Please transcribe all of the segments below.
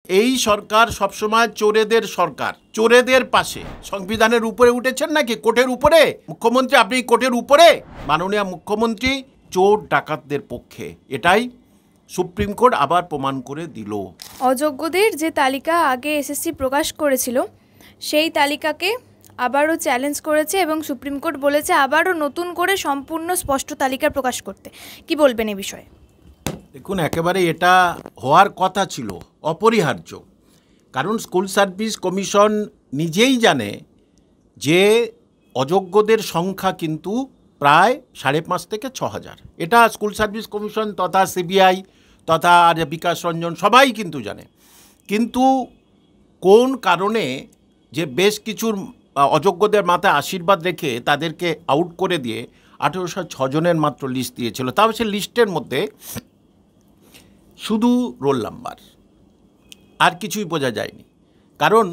এই সরকার সবসময় চোরেদের সরকার, চোরেদের পাশে। সংবিধানের উপরে উঠেছেন নাকি কোর্টের উপরে? মুখ্যমন্ত্রী, আপনি কোর্টের উপরে? মাননীয় মুখ্যমন্ত্রী চোর ডাকাতদের পক্ষে, এটাই সুপ্রিম কোর্ট আবার প্রমাণ করে দিল। অযোগ্যদের যে তালিকা আগে এসএসসি প্রকাশ করেছিল সেই তালিকাকে আবারও চ্যালেঞ্জ করেছে এবং সুপ্রিম কোর্ট বলেছে আবারও নতুন করে সম্পূর্ণ স্পষ্ট তালিকা প্রকাশ করতে। কি বলবেন এই বিষয়ে? দেখুন, একেবারে এটা হওয়ার কথা ছিল, অপরিহার্য। কারণ স্কুল সার্ভিস কমিশন নিজেই জানে যে অযোগ্যদের সংখ্যা কিন্তু প্রায় 5,500 থেকে 6,000। এটা স্কুল সার্ভিস কমিশন তথা সিবিআই তথা বিকাশ রঞ্জন সবাই কিন্তু জানে। কিন্তু কোন কারণে যে বেশ কিছুর অযোগ্যদের মাথায় আশীর্বাদ রেখে তাদেরকে আউট করে দিয়ে 1,806 জনের মাত্র লিস্ট দিয়েছিল। তাও সে লিস্টের মধ্যে শুধু রোল নাম্বার, আর কিছুই বোঝা যায়নি। কারণ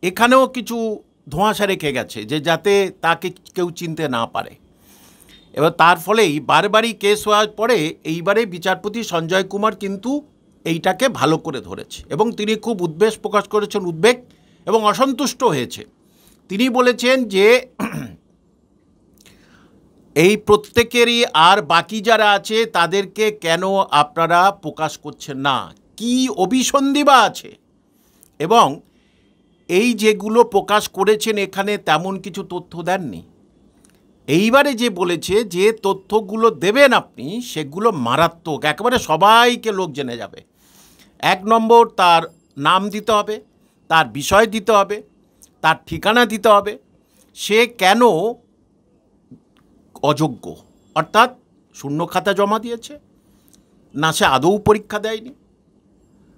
এখানেও কিছু ধোঁয়াশা রেখে গেছে যে যাতে তাকে কেউ চিনতে না পারে। এবার তার ফলেই বারবারই কেস হওয়ার পরে এইবারে বিচারপতি সঞ্জয় কুমার কিন্তু এইটাকে ভালো করে ধরেছে এবং তিনি খুব উদ্বেগ প্রকাশ করেছেন, উদ্বেগ এবং অসন্তুষ্ট হয়েছে। তিনি বলেছেন যে এই প্রত্যেকেরই আর বাকি যারা আছে তাদেরকে কেন আপনারা প্রকাশ করছেন না, কি অভিসন্ধি বা আছে? এবং এই যেগুলো প্রকাশ করেছেন এখানে তেমন কিছু তথ্য দেননি। এইবারে যে বলেছে যে তথ্যগুলো দেবেন আপনি সেগুলো মারাত্মক, একেবারে সবাইকে লোক জেনে যাবে। 1 নম্বর, তার নাম দিতে হবে, তার বিষয় দিতে হবে, তার ঠিকানা দিতে হবে, সে কেন অযোগ্য, অর্থাৎ শূন্য খাতা জমা দিয়েছে, না সে আদৌ পরীক্ষা দেয়নি,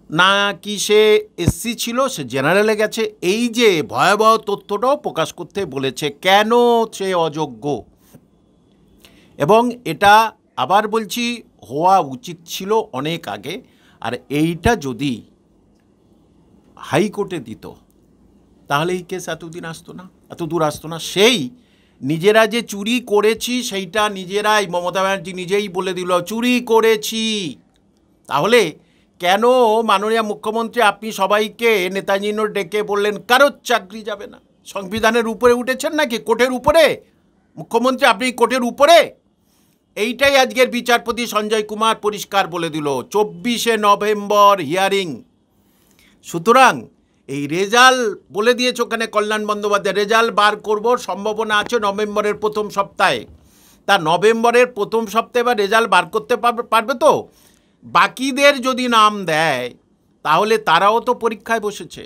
না কি সে এসসি ছিল, সে জেনারেলে গেছে। এই যে ভয়াবহ তথ্যটাও প্রকাশ করতে বলেছে, কেন সে অযোগ্য। এবং এটা আবার বলছি হওয়া উচিত ছিল অনেক আগে। আর এইটা যদি হাইকোর্টে দিত তাহলে এই কেস এতদিন আসতো না, এত দূর আসতো না। সেই নিজেরা যে চুরি করেছি সেইটা নিজেরাই, মমতা ব্যানার্জি নিজেই বলে দিল চুরি করেছি। তাহলে কেন মাননীয় মুখ্যমন্ত্রী আপনি সবাইকে নেতাজি নোট ডেকে বললেন কারোর চাকরি যাবে না? সংবিধানের উপরে উঠেছেন নাকি কোর্টের উপরে? মুখ্যমন্ত্রী, আপনি কোর্টের উপরে? এইটাই আজকের বিচারপতি সঞ্জয় কুমার পরিষ্কার বলে দিল। 24শে নভেম্বর হিয়ারিং। সুতরাং এই রেজাল্ট বলে দিয়েছে ওখানে কল্যাণ বন্দ্যোপাধ্যায়, রেজাল্ট বার করব সম্ভাবনা আছে নভেম্বরের প্রথম সপ্তাহে। তা নভেম্বরের প্রথম সপ্তাহে বা রেজাল্ট বার করতে পারবে তো? বাকিদের যদি নাম দেয় তাহলে তারাও তো পরীক্ষায় বসেছে,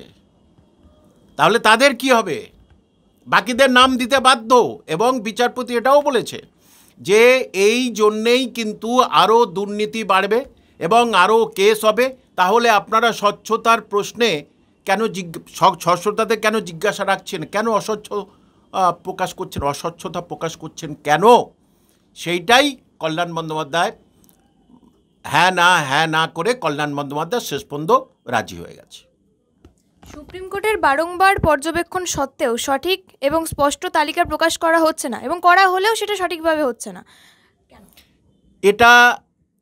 তাহলে তাদের কি হবে? বাকিদের নাম দিতে বাধ্য। এবং বিচারপতি এটাও বলেছে যে এই জন্যেই কিন্তু আরও দুর্নীতি বাড়বে এবং আরও কেস হবে। তাহলে আপনারা স্বচ্ছতার প্রশ্নে কেন স্বচ্ছতাতে কেন জিজ্ঞাসা রাখছেন, কেন প্রকাশ করছেন, অস্বচ্ছতা প্রকাশ করছেন কেন? সেইটাই কল্যাণ বন্দ্যোপাধ্যায় হ্যাঁ না করে কল্যাণ বন্দ্যোপাধ্যায় শেষ পর্যন্ত রাজি হয়ে গেছে। সুপ্রিম কোর্টের বারংবার পর্যবেক্ষণ সত্ত্বেও সঠিক এবং স্পষ্ট তালিকা প্রকাশ করা হচ্ছে না, এবং করা হলেও সেটা সঠিকভাবে হচ্ছে না। এটা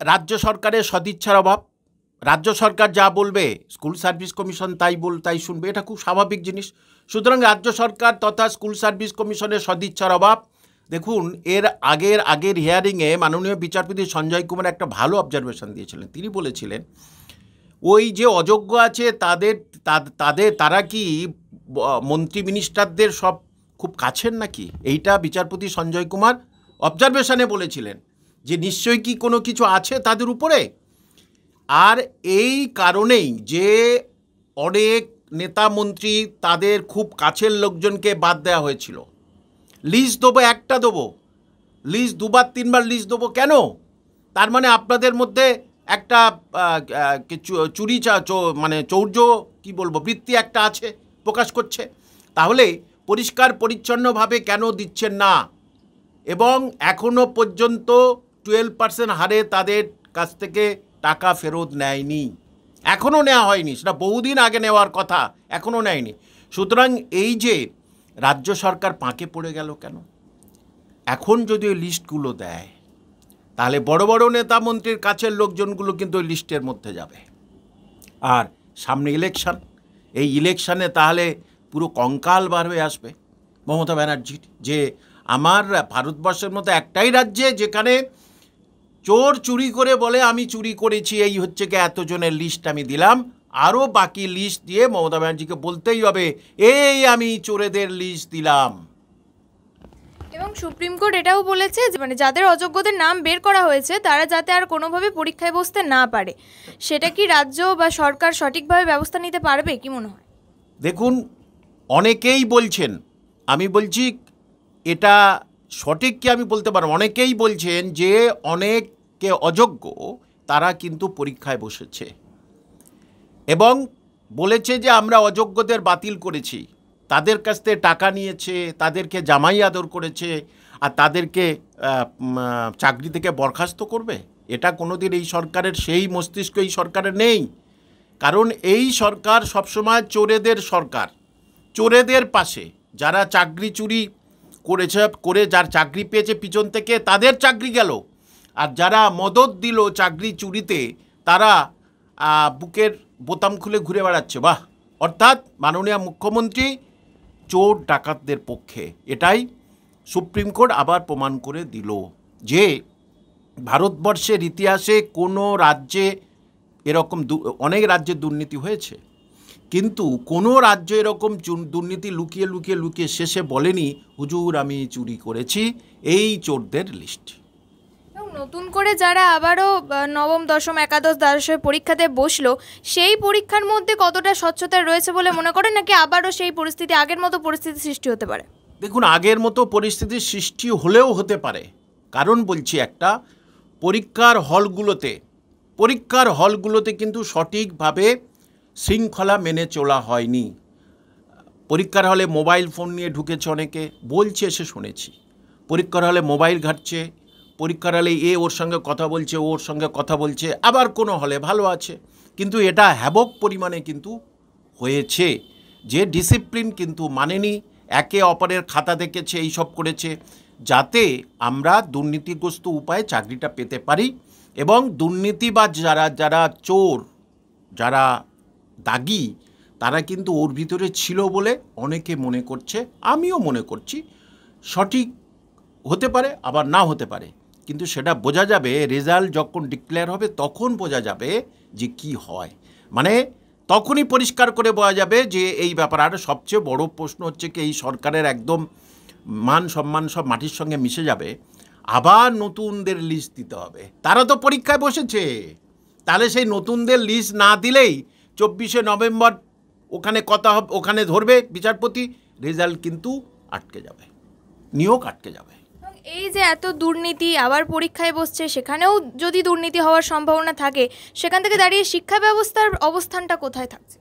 রাজ্য সরকারের সদিচ্ছার অভাব। রাজ্য সরকার যা বলবে স্কুল সার্ভিস কমিশন তাই শুনবে, এটা খুব স্বাভাবিক জিনিস। সুতরাং রাজ্য সরকার তথা স্কুল সার্ভিস কমিশনের সদিচ্ছার অভাব। দেখুন, এর আগের হিয়ারিংয়ে মাননীয় বিচারপতি সঞ্জয় কুমার একটা ভালো অবজারভেশন দিয়েছিলেন। তিনি বলেছিলেন ওই যে অযোগ্য আছে তারা কি মন্ত্রী মিনিস্টারদের সব খুব কাছের নাকি? এইটা বিচারপতি সঞ্জয় কুমার অবজারভেশনে বলেছিলেন যে নিশ্চয়ই কি কোনো কিছু আছে তাদের উপরে। আর এই কারণেই যে অনেক নেতা মন্ত্রী তাদের খুব কাছের লোকজনকে বাদ দেওয়া হয়েছিল। লিস্ট দেবো, একটা দেবো, লিস্ট 2বার 3বার লিস্ট দেবো কেন? তার মানে আপনাদের মধ্যে একটা চুরি মানে চৌর্য কি বলবো বৃত্তি একটা আছে, প্রকাশ করছে। তাহলে পরিষ্কার পরিচ্ছন্নভাবে কেন দিচ্ছেন না? এবং এখনও পর্যন্ত 12% হারে তাদের কাছ থেকে টাকা ফেরত নেয়নি, এখনও নেওয়া হয়নি। সেটা বহুদিন আগে নেওয়ার কথা, এখনও নেয়নি। সুতরাং এই যে রাজ্য সরকার পাঁকে পড়ে গেল কেন? এখন যদি ওই লিস্টগুলো দেয় তাহলে বড় বড় নেতা মন্ত্রীর কাছের লোকজনগুলো কিন্তু ওই লিস্টের মধ্যে যাবে। আর সামনে ইলেকশন, এই ইলেকশনে তাহলে পুরো কঙ্কাল বার হয়ে আসবে মমতা ব্যানার্জির, যে আমার ভারতবর্ষের মতো একটাই রাজ্যে যেখানে চোর চুরি করে বলে আমি চুরি করেছি, এই হচ্ছে কি এতজনের লিস্ট আমি দিলাম, আরও বাকি লিস্ট দিয়ে মমতা ব্যানার্জিকে বলতেই হবে এই আমি চোরেদের লিস্ট দিলাম। এবং সুপ্রিম কোর্ট এটাও বলেছে যে মানে যাদের অযোগ্যদের নাম বের করা হয়েছে তারা যাতে আর কোনোভাবে পরীক্ষায় বসতে না পারে, সেটা কি রাজ্য বা সরকার সঠিকভাবে ব্যবস্থা নিতে পারবে, কি মনে হয়? দেখুন, অনেকেই বলছেন, আমি বলছি এটা সঠিক কি আমি বলতে পারবো, অনেকেই বলছেন যে অনেকে অযোগ্য তারা কিন্তু পরীক্ষায় বসেছে এবং বলেছে যে আমরা অযোগ্যদের বাতিল করেছি, তাদের কাছ থেকে টাকা নিয়েছে, তাদেরকে জামাই আদর করেছে আর তাদেরকে চাকরি থেকে বরখাস্ত করবে। এটা কোনোদিন এই সরকারের, সেই মস্তিষ্ক এই সরকারের নেই। কারণ এই সরকার সবসময় চোরেদের সরকার, চোরেদের পাশে। যারা চাকরি চুরি করেছে, করে যার চাকরি পেয়েছে পিছন থেকে তাদের চাকরি গেল, আর যারা মদত দিল চাকরি চুরিতে তারা বুকের বোতাম খুলে ঘুরে বেড়াচ্ছে। বাহ! অর্থাৎ মাননীয় মুখ্যমন্ত্রী চোর ডাকাতদের পক্ষে। এটাই সুপ্রিম কোর্ট আবার প্রমাণ করে দিল যে ভারতবর্ষের ইতিহাসে কোনো রাজ্যে এরকম, অনেক রাজ্যে দুর্নীতি হয়েছে, কিন্তু কোনো রাজ্য এরকম দুর্নীতি লুকিয়ে লুকিয়ে লুকিয়ে শেষে বলেনি হুজুর আমি চুরি করেছি, এই চোরদের লিস্ট। এবং নতুন করে যারা আবারও নবম, দশম, একাদশ, দ্বাদশে পরীক্ষাতে বসলো, সেই পরীক্ষার মধ্যে কতটা স্বচ্ছতা রয়েছে বলে মনে করেন, নাকি আবারও সেই পরিস্থিতি, আগের মতো পরিস্থিতি সৃষ্টি হতে পারে? দেখুন, আগের মতো পরিস্থিতির সৃষ্টি হলেও হতে পারে। কারণ বলছি, একটা পরীক্ষার হলগুলোতে কিন্তু সঠিকভাবে শৃঙ্খলা মেনে চলা হয়নি। পরীক্ষার হলে মোবাইল ফোন নিয়ে ঢুকেছে অনেকে, বলছে এসে শুনেছি। পরীক্ষার হলে মোবাইল ঘাঁটছে, পরীক্ষার হলে ওর সঙ্গে কথা বলছে, ওর সঙ্গে কথা বলছে, আবার কোনো হলে ভালো আছে। কিন্তু এটা হ্যাবক পরিমাণে কিন্তু হয়েছে, যে ডিসিপ্লিন কিন্তু মানেনি, একে অপরের খাতা দেখেছে, এইসব করেছে, যাতে আমরা দুর্নীতিগ্রস্ত উপায়ে চাকরিটা পেতে পারি। এবং দুর্নীতিবাজ যারা চোর, যারা দাগি, তারা কিন্তু ওর ভিতরে ছিল বলে অনেকে মনে করছে, আমিও মনে করছি। সঠিক হতে পারে, আবার না হতে পারে, কিন্তু সেটা বোঝা যাবে রেজাল্ট যখন ডিক্লেয়ার হবে, তখন বোঝা যাবে যে কি হয়। মানে তখনই পরিষ্কার করে বোঝা যাবে যে এই ব্যাপার। আর সবচেয়ে বড় প্রশ্ন হচ্ছে কি, এই সরকারের একদম মান সম্মান সব মাটির সঙ্গে মিশে যাবে, আবার নতুনদের লিস্ট দিতে হবে। তারা তো পরীক্ষায় বসেছে, তাহলে সেই নতুনদের লিস্ট না দিলেই 24শে নভেম্বর ওখানে কথা হবে, ওখানে ধরবে বিচারপতি, রেজাল্ট কিন্তু আটকে যাবে, নিয়োগ আটকে যাবে। এই যে এত দুর্নীতি, আবার পরীক্ষায় বসছে, সেখানেও যদি দুর্নীতি হওয়ার সম্ভাবনা থাকে, সেখান থেকে দাঁড়িয়ে শিক্ষা ব্যবস্থার অবস্থানটা কোথায় থাকছে?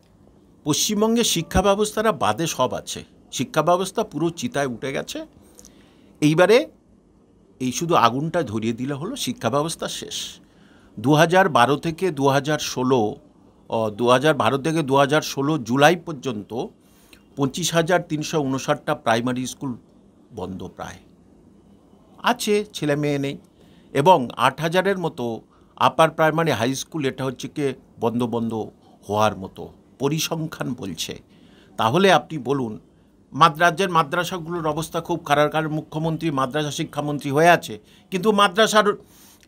পশ্চিমবঙ্গের শিক্ষা ব্যবস্থাটা বাদে সব আছে। শিক্ষা ব্যবস্থা পুরো চিতায় উঠে গেছে। এইবারে এই শুধু আগুনটা ধরিয়ে দিলে হলো, শিক্ষা ব্যবস্থা শেষ। 2012 থেকে 2016 জুলাই পর্যন্ত 25,359টা প্রাইমারি স্কুল বন্ধ প্রায় আছে, ছেলে মেয়ে নেই। এবং 8,000-এর মতো আপার প্রাইমারি হাই স্কুল, এটা হচ্ছে কি বন্ধ হওয়ার মতো পরিসংখ্যান বলছে। তাহলে আপনি বলুন, রাজ্যের মাদ্রাসাগুলোর অবস্থা খুব খারাপ। কারণ মুখ্যমন্ত্রী মাদ্রাসা শিক্ষামন্ত্রী হয়ে আছে, কিন্তু মাদ্রাসার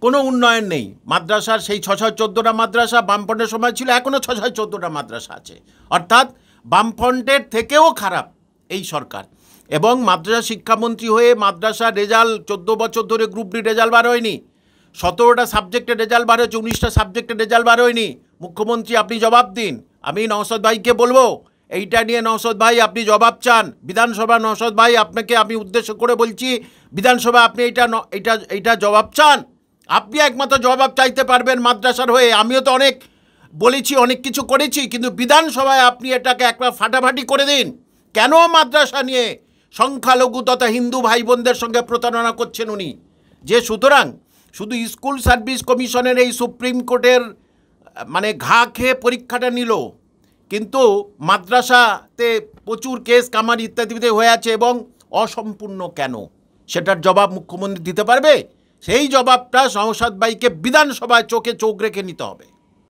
কোনো উন্নয়ন নেই। মাদ্রাসার সেই 614টা মাদ্রাসা বামফ্রন্টের সময় ছিল, এখনও 614টা মাদ্রাসা আছে। অর্থাৎ বামফ্রন্টের থেকেও খারাপ এই সরকার। এবং মাদ্রাসা শিক্ষামন্ত্রী হয়ে মাদ্রাসার রেজাল্ট 14 বছর ধরে গ্রুপ ডি রেজাল্ট বার হয়নি, 17টা সাবজেক্টের রেজাল্ট বার হয়েছে, 19টা সাবজেক্টের রেজাল্ট বার হয়নি। মুখ্যমন্ত্রী আপনি জবাব দিন। আমি নওশাদ ভাইকে বলবো, এইটা নিয়ে নওশাদ ভাই আপনি জবাব চান বিধানসভা। নওশাদ ভাই, আপনাকে আমি উদ্দেশ্য করে বলছি, বিধানসভা আপনি এইটা জবাব চান। আপনি একমাত্র জবাব চাইতে পারবেন মাদ্রাসার হয়ে। আমিও তো অনেক বলেছি, অনেক কিছু করেছি, কিন্তু বিধানসভায় আপনি এটাকে একবার ফাটাফাটি করে দিন। কেন মাদ্রাসা নিয়ে সংখ্যালঘু তথা হিন্দু ভাই বোনদের সঙ্গে প্রতারণা করছেন উনি? যে সুতরাং শুধু স্কুল সার্ভিস কমিশনের এই সুপ্রিম কোর্টের মানে ঘা খেয়ে পরীক্ষাটা নিল, কিন্তু মাদ্রাসাতে প্রচুর কেস কামারি ইত্যাদিতে হয়ে আছে এবং অসম্পূর্ণ কেন, সেটার জবাব মুখ্যমন্ত্রী দিতে পারবে? সেই জবাবটা নওশাদ ভাইকে বিধানসভায় চোখে চোখ রেখে নিতে হবে।